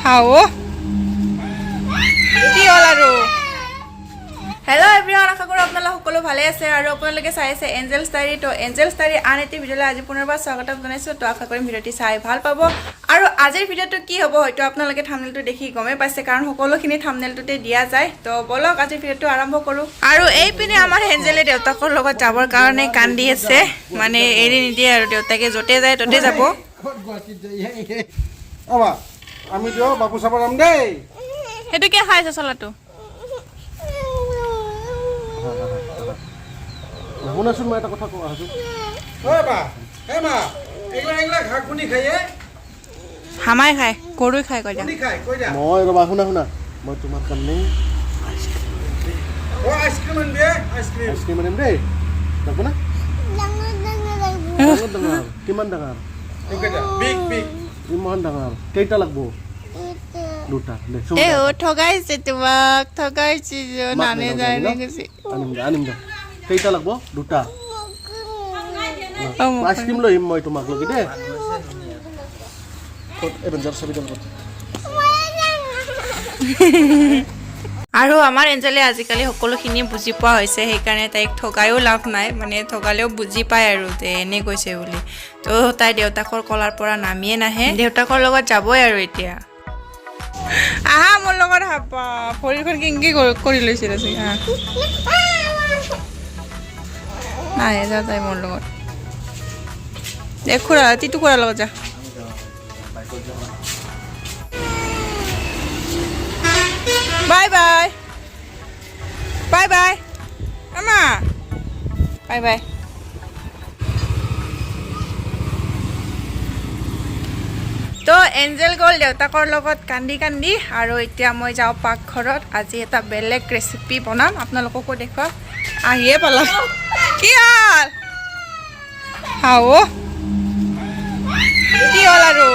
হাও কি হল আৰু hello' everyone আশা কৰোঁ আপোনালোক সকলো ভালে আছে আৰু আপোনালোকে চাই আছে এঞ্জেলছ ডায়েৰী তো এঞ্জেলছ ডায়েৰী আন এটি ভিডিঅ'লৈ আজি পুনৰবাৰ স্বাগতম জনাইছোঁ তো আশা কৰিম ভিডিঅ'টি চাই ভাল পাব আৰু আজিৰ ভিডিঅ'টো কি হ'ব হয়তো আপোনালোকে থাম্বনেলটো দেখি গমেই পাইছে কাৰণ সকলোখিনি থাম্বনেলটোতে দিয়া যায় তো বলক আজিৰ ভিডিঅ'টো আৰম্ভ কৰোঁ আৰু এইপিনে আমাৰ এঞ্জেলে দেউতাকৰ লগত যাবৰ কাৰণে কান্দি আছে মানে এৰি নিদিয়ে আৰু দেউতাকে য'তে যায় ত'তে যাব আমি দিও বাবু চাব যাম দেই সেইটো কি খাই আছে চলাটো শুনাচোন মই এটা কথা কোৱা আছো ঐ বা হে মা এইগলা ঘাক কোনি খাইয়ে হামাই খায় গৰুই খায় কৈ যা মই ৰবা শুনা মই তোমাৰ কাৰণে আইসক্ৰিম আনবে আইসক্ৰিম আনিম দেই যাব না ডাঙৰ কিমান ডাঙৰ বিগ ইমান ডাঙৰ কেইটা লাগব দুটা দে এ ও ঠগাইছে তোমাক ঠগাইছে নানে যায় নে কৈছে আনিম দে কেইটা লাগব দুটা আইসক্রিম লৈ মই তোমাক লগি দে কত এভেঞ্জার ছবি দল কত আৰু আমাৰ এঞ্জেলে আজিকালি সকলোখিনি বুজি পোৱা হৈছে সেইকাৰণে তাইক ঠগায়ো লাভ নাই মানে ঠগালেও বুজি পায় আৰু যে এনে কৈছে বুলি তো তাই দেউতাকৰ কলাৰ পৰা নামিয়ে নাহে দেউতাকৰ লগত যাবই আৰু এতিয়া আহা মোৰ লগত হাপা ভৰিখন কিংকি কৰি লৈছিল আছে নাহে যা তাই মোৰ লগত দে খুৰা তিটো খুৰাৰ লগত যা বাই বাই বাই বাই আমা বাই বাই তো এঞ্জেল গ'ল দেউতাকৰ লগত কান্দি কান্দি আৰু এতিয়া মই যাওঁ পাকঘৰত আজি এটা বেলেগ ৰেচিপি বনাম আপোনালোককো দেখুৱাম আহিয়ে পালা কি হ'ল হাও কি হ'ল আৰু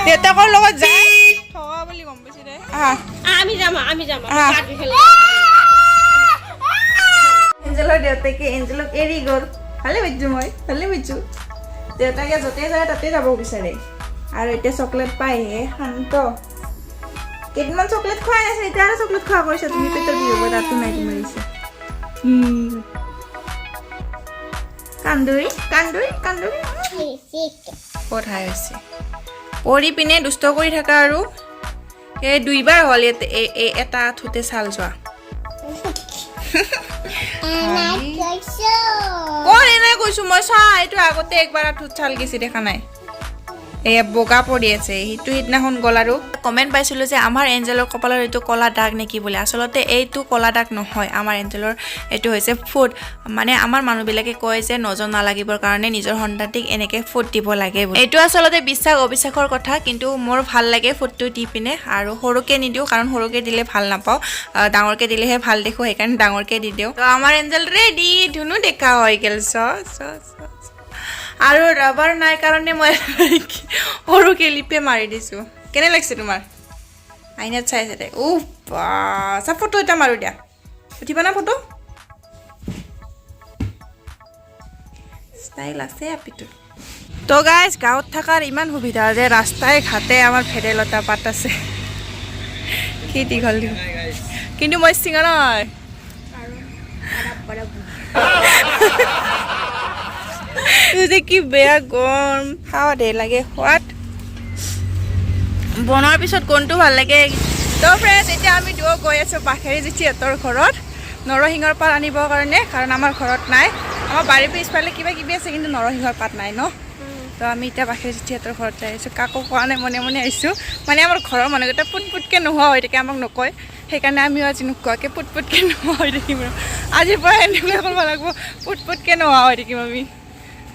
দেউতাকৰ লগত যাই ঠগা বুলি গম পাইছি দে আমি যাম এঞ্জেলৰ দেউতাকে এঞ্জেলক এৰি গ'ল ভালে পাইছোঁ দেউতাকে য'তে যায় তাতে যাব বিচাৰে আৰু এতিয়া চকলেট পাইহে শান্ত কেইদিনমান চকলেট খুৱাই আছে এতিয়া আৰু চকলেট খোৱা কৰিছে তুমি পেটৰ বিষ হ'ব তাতো নাই তোমাৰ ইচ্ছা কান্দুৰি ক'ত হাই হৈছে পৰি পিনে দুষ্ট কৰি থাকা আৰু এই দুইবাৰ হ'ল ইয়াতে এটা আঁঠুতে চাল যোৱা ক'ত এনেই কৈছোঁ মই চা এইটো আগতে একবাৰ আঁঠুত চাল গেছি দেখা নাই এয়া বগা পৰি আছে সেইটো সিদিনাখন গ'ল আৰু কমেণ্ট পাইছিলোঁ যে আমাৰ এঞ্জেলৰ কপালৰ এইটো ক'লা দাগ নেকি বুলি আচলতে এইটো ক'লা দাগ নহয় আমাৰ এঞ্জেলৰ এইটো হৈছে ফুট মানে আমাৰ মানুহবিলাকে কয় যে নজৰ নালাগিবৰ কাৰণে নিজৰ সন্তানটিক এনেকৈ ফুট দিব লাগে এইটো আচলতে বিশ্বাস অবিশ্বাসৰ কথা কিন্তু মোৰ ভাল লাগে ফুটটো দি পিনে আৰু সৰুকৈ নিদিওঁ কাৰণ সৰুকৈ দিলে ভাল নাপাওঁ ডাঙৰকৈ দিলেহে ভাল দেখোঁ সেইকাৰণে ডাঙৰকৈ দি দিওঁ তো আমাৰ এঞ্জেল ৰেডি ধুনু দেখা হৈ গ'ল আৰু ৰাবাৰ নাই কাৰণে মই সৰুকৈ লিপে মাৰি দিছোঁ কেনে লাগিছে তোমাৰ আইনাত চাই আছে দে চা ফটো এটা মাৰোঁ দিয়া উঠিবা না ফটো ষ্টাইল আছে আপিটোৰ তো গাইজ গাঁৱত থকাৰ ইমান সুবিধা যে ৰাস্তাই ঘাটে আমাৰ ভেদাইলতা পাত আছে কি দীঘল কিন্তু মই চিঙা নহয় যে কি বেয়া গৰম খাৱা দে লাগে সোৱাদ বনোৱাৰ পিছত গণটো ভাল লাগে তো ফ্ৰেণ্ডছ এতিয়া আমি গৈ আছোঁ বাখেৰী জেঠীহঁতৰ ঘৰত নৰসিংহৰ পাত আনিবৰ কাৰণে কাৰণ আমাৰ ঘৰত নাই আমাৰ বাৰীৰ পিছফালে কিবা কিবি আছে কিন্তু নৰসিংহৰ পাত নাই ন তো আমি এতিয়া বাখেৰী জেঠীহঁতৰ ঘৰত যাই আছোঁ কাকো কোৱা নাই মনে আহিছোঁ মানে আমাৰ ঘৰৰ মানুহকেইটা পুটপুটকৈ নোহোৱা হৈ থাকে আমাক নকয় সেইকাৰণে আমিও আজি নোকোৱাকৈ পুটপুটকৈ নোহোৱা হৈ থাকিম আৰু আজিৰ পৰা এনেকুৱা কৰিব লাগিব পুটপুটকৈ নোহোৱা হৈ থাকিম আমি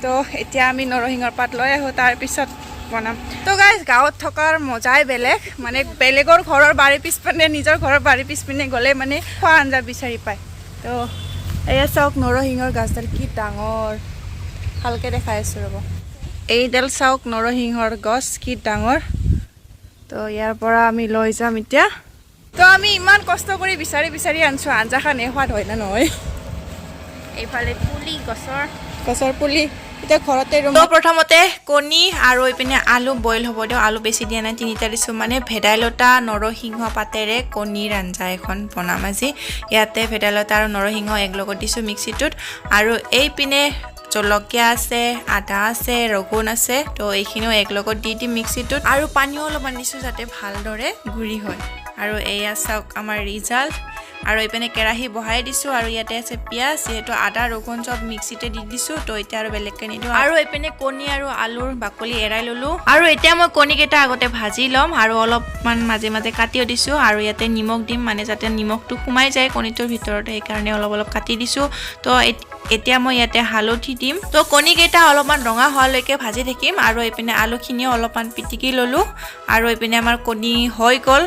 তো এতিয়া আমি নৰসিংহৰ পাত লৈ আহোঁ তাৰপিছত বনাম তো গাইজ গাঁৱত থকাৰ মজাই বেলেগ মানে বেলেগৰ ঘৰৰ বাৰী পিছপিনে নিজৰ ঘৰৰ বাৰী পিছপিনে গ'লে মানে খোৱা আঞ্জা বিচাৰি পায় তো এয়া চাওক নৰসিংহৰ গাছডাল কি ডাঙৰ ভালকৈ দেখাই আছোঁ ৰ'ব এইডাল চাওক নৰসিংহৰ গছ কি ডাঙৰ তো ইয়াৰ পৰা আমি লৈ যাম এতিয়া তো আমি ইমান কষ্ট কৰি বিচাৰি আনিছোঁ আঞ্জাখান সোৱাদ হয় না নহয় এইফালে পুলি গছৰ পুলি এতিয়া ঘৰতে তো প্ৰথমতে কণী আৰু এইপিনে আলু বইল হ'ব দিওঁ আলু বেছি দিয়া নাই 3টা দিছোঁ মানে ভেদাইলতা নৰসিংহ পাতেৰে কণীৰ আঞ্জা এখন বনাম আজি ইয়াতে ভেদাইলতা আৰু নৰসিংহ একলগত দিছোঁ মিক্সিটোত আৰু এইপিনে জলকীয়া আছে আদা আছে ৰগুন আছে তো এইখিনিও একলগত দি দিম মিক্সিটোত আৰু পানীও অলপমান দিছোঁ যাতে ভালদৰে গুৰি হয় আৰু এয়া চাওক আমাৰ ৰিজাল্ট আৰু এইপিনে কেৰাহী বহাই দিছোঁ আৰু ইয়াতে আছে পিঁয়াজ যিহেতু আদা ৰগুন চব মিক্সিতে দি দিছোঁ তো এতিয়া আৰু বেলেগকৈ নিদিওঁ আৰু এইপিনে কণী আৰু আলুৰ বাকলি এৰাই ল'লোঁ আৰু এতিয়া মই কণীকেইটা আগতে ভাজি ল'ম আৰু অলপমান মাজে মাজে কাটিও দিছোঁ আৰু ইয়াতে নিমখ দিম মানে যাতে নিমখটো সোমাই যায় কণীটোৰ ভিতৰত সেইকাৰণে অলপ অলপ কাটি দিছোঁ তো এতিয়া মই ইয়াতে হালধি দিম তো কণীকেইটা অলপমান ৰঙা হোৱালৈকে ভাজি থাকিম আৰু এইপিনে আলুখিনিও অলপমান পিটিকি ল'লোঁ আৰু এইপিনে আমাৰ কণী হৈ গ'ল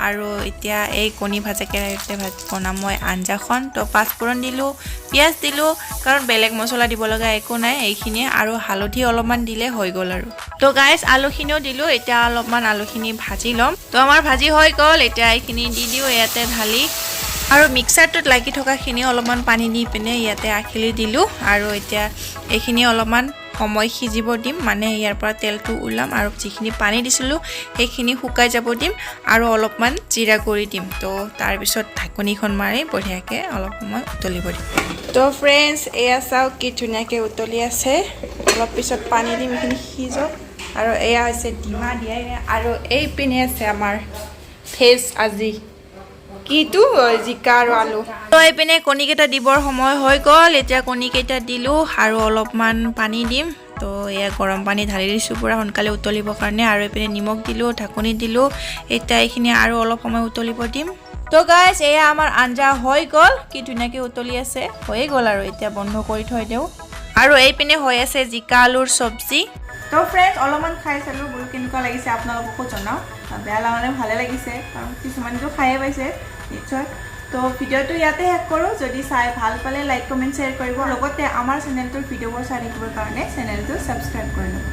আৰু এতিয়া এই কণী ভাজা কেৰাহীতে বনাম মই আঞ্জাখন তো পাঁচফোৰণ দিলোঁ পিঁয়াজ দিলোঁ কাৰণ বেলেগ মছলা দিব লগা একো নাই এইখিনিয়ে আৰু হালধি অলপমান দিলে হৈ গ'ল আৰু তো গাইজ আলুখিনিও দিলোঁ এতিয়া অলপমান আলুখিনি ভাজি ল'ম তো আমাৰ ভাজি হৈ গ'ল এতিয়া এইখিনি দি দিওঁ ইয়াতে ঢালি আৰু মিক্সাৰটোত লাগি থকাখিনি অলপমান পানী দি পিনে ইয়াতে আখিলি দিলোঁ আৰু এতিয়া এইখিনি অলপমান সময় সিজিব দিম মানে ইয়াৰ পৰা তেলটো ওলাম আৰু যিখিনি পানী দিছিলোঁ সেইখিনি শুকাই যাব দিম আৰু অলপমান জিৰা গুড়ি দিম তো তাৰপিছত ঢাকনিখন মাৰি বঢ়িয়াকৈ অলপ সময় উতলিব দিম তো ফ্ৰেণ্ডছ এয়া চাওক কি ধুনীয়াকৈ উতলি আছে অলপ পিছত পানী দিম এইখিনি সিজক আৰু এয়া হৈছে ডিমা দিয়া আৰু এইপিনে আছে আমাৰ ভেজ আজি কিটো জিকা আৰু আলু তো এইপিনে কণীকেইটা দিবৰ সময় হৈ গ'ল এতিয়া কণীকেইটা দিলোঁ আৰু অলপমান পানী দিম তো এয়া গৰম পানী ঢালি দিছোঁ পূৰা সোনকালে উতলিবৰ কাৰণে আৰু এইপিনে নিমখ দিলোঁ ঢাকনি দিলোঁ এতিয়া এইখিনি আৰু অলপ সময় উতলিব দিম তো গাইজ এয়া আমাৰ আঞ্জা হৈ গ'ল কি ধুনীয়াকৈ উতলি আছে হৈয়ে গ'ল আৰু এতিয়া বন্ধ কৰি থৈ দিওঁ আৰু এইপিনে হৈ আছে জিকা আলুৰ চব্জি তো ফ্ৰেণ্ডছ অলপমান খাই চালোঁ বোলো কেনেকুৱা লাগিছে আপোনালোককো জনাওঁ বেয়া লাগা ভালে লাগিছে কাৰণ কিছুমানেতো খায়ে পাইছে নিশ্চয় তো ভিডিঅ'টো ইয়াতে শেষ কৰোঁ যদি চাই ভাল পালে লাইক কমেণ্ট শ্বেয়াৰ কৰিব লগতে আমাৰ চেনেলটোৰ ভিডিঅ'বোৰ চাই থাকিবৰ কাৰণে চেনেলটো ছাবস্ক্ৰাইব কৰি ল'ব